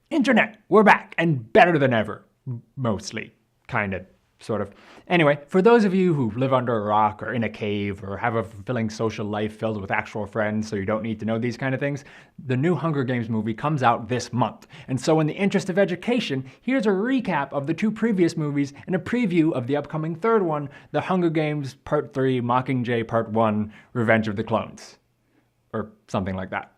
Internet, we're back, and better than ever. Mostly. Kind of. Sort of. Anyway, for those of you who live under a rock or in a cave or have a fulfilling social life filled with actual friends so you don't need to know these kind of things, the new Hunger Games movie comes out this month. And so in the interest of education, here's a recap of the two previous movies and a preview of the upcoming third one, The Hunger Games Part 3, Mockingjay Part 1, Revenge of the Clones. Or something like that.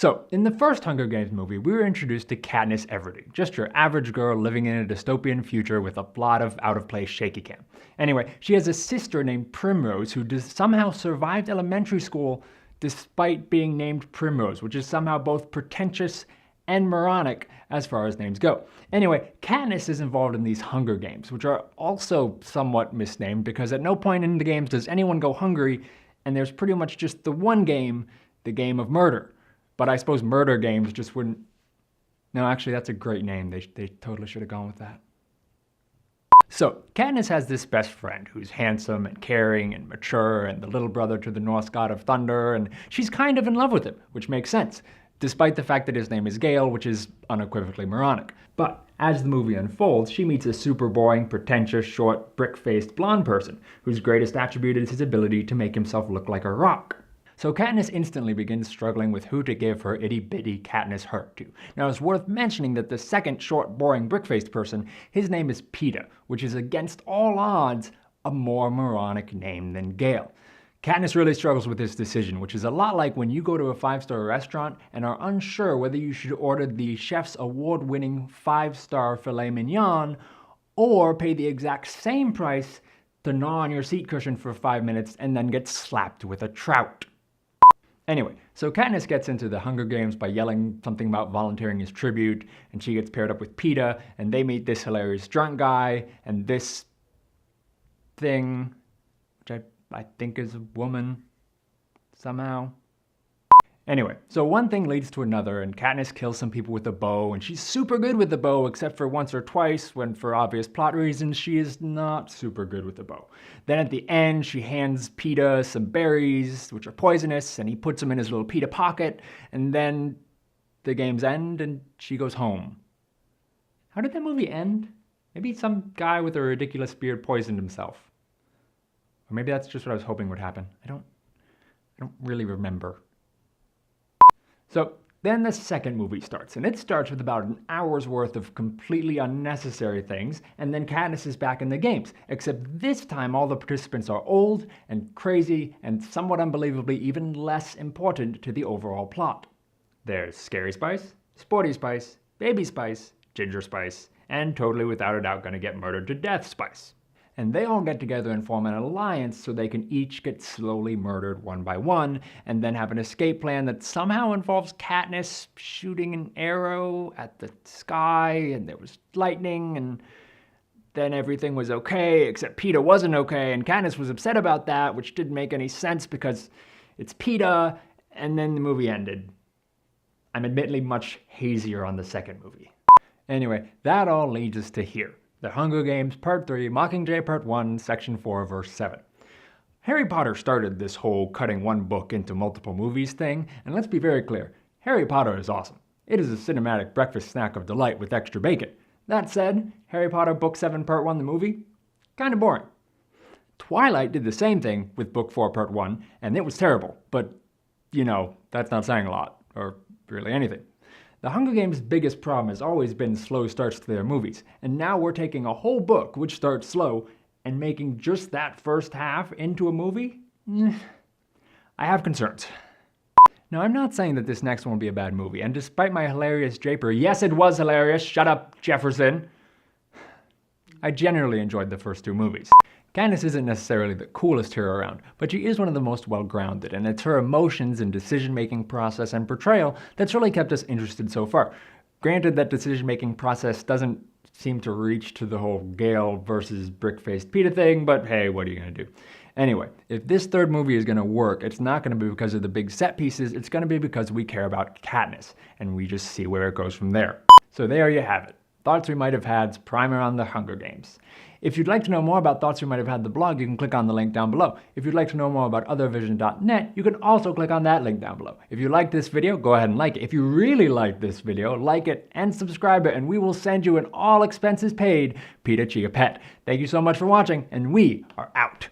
So, in the first Hunger Games movie, we were introduced to Katniss Everdeen, just your average girl living in a dystopian future with a lot of out-of-place shaky cam. Anyway, she has a sister named Primrose who somehow survived elementary school despite being named Primrose, which is somehow both pretentious and moronic as far as names go. Anyway, Katniss is involved in these Hunger Games, which are also somewhat misnamed because at no point in the games does anyone go hungry, and there's pretty much just the one game, the game of murder. But I suppose murder games just wouldn't... No, actually, that's a great name. They totally should have gone with that. So, Katniss has this best friend who's handsome and caring and mature and the little brother to the Norse god of thunder, and she's kind of in love with him, which makes sense, despite the fact that his name is Gale, which is unequivocally moronic. But as the movie unfolds, she meets a super boring, pretentious, short, brick-faced blonde person whose greatest attribute is his ability to make himself look like a rock. So Katniss instantly begins struggling with who to give her itty-bitty Katniss heart to. Now it's worth mentioning that the second short, boring, brick-faced person, his name is Peeta, which is against all odds a more moronic name than Gale. Katniss really struggles with this decision, which is a lot like when you go to a 5-star restaurant and are unsure whether you should order the chef's award-winning 5-star filet mignon or pay the exact same price to gnaw on your seat cushion for 5 minutes and then get slapped with a trout. Anyway, so Katniss gets into the Hunger Games by yelling something about volunteering as tribute, and she gets paired up with Peeta, and they meet this hilarious drunk guy, and this thing, which I think is a woman, somehow. Anyway, so one thing leads to another, and Katniss kills some people with a bow, and she's super good with the bow, except for once or twice, when for obvious plot reasons, she is not super good with the bow. Then at the end, she hands Peeta some berries, which are poisonous, and he puts them in his little Peeta pocket, and then the games end, and she goes home. How did that movie end? Maybe some guy with a ridiculous beard poisoned himself. Or maybe that's just what I was hoping would happen. I don't really remember. So then the second movie starts, and it starts with about an hour's worth of completely unnecessary things, and then Katniss is back in the games, except this time all the participants are old and crazy and somewhat unbelievably even less important to the overall plot. There's Scary Spice, Sporty Spice, Baby Spice, Ginger Spice, and totally without a doubt gonna get murdered to death Spice. And they all get together and form an alliance so they can each get slowly murdered one by one, and then have an escape plan that somehow involves Katniss shooting an arrow at the sky, and there was lightning, and then everything was okay, except Peeta wasn't okay, and Katniss was upset about that, which didn't make any sense because it's Peeta, and then the movie ended. I'm admittedly much hazier on the second movie. Anyway, that all leads us to here. The Hunger Games Part 3, Mockingjay Part 1, Section 4, Verse 7. Harry Potter started this whole cutting one book into multiple movies thing, and let's be very clear, Harry Potter is awesome. It is a cinematic breakfast snack of delight with extra bacon. That said, Harry Potter Book 7 Part 1, the movie, kinda boring. Twilight did the same thing with Book 4 Part 1, and it was terrible, but, you know, that's not saying a lot, or really anything. The Hunger Games' biggest problem has always been slow starts to their movies, and now we're taking a whole book, which starts slow, and making just that first half into a movie? I have concerns. Now, I'm not saying that this next one will be a bad movie, and despite my hilarious Japer, yes, it was hilarious, shut up, Jefferson, I generally enjoyed the first two movies. Katniss isn't necessarily the coolest hero around, but she is one of the most well-grounded, and it's her emotions and decision-making process and portrayal that's really kept us interested so far. Granted, that decision-making process doesn't seem to reach to the whole Gale versus brick-faced Peeta thing, but hey, what are you gonna do? Anyway, if this third movie is gonna work, it's not gonna be because of the big set pieces, it's gonna be because we care about Katniss, and we just see where it goes from there. So there you have it. Thoughts We Might Have Had's primer on the Hunger Games. If you'd like to know more about Thoughts We Might Have Had the blog, you can click on the link down below. If you'd like to know more about othervision.net, you can also click on that link down below. If you like this video, go ahead and like it. If you really like this video, like it and subscribe it, and we will send you an all expenses paid Peeta Chia Pet. Thank you so much for watching, and we are out.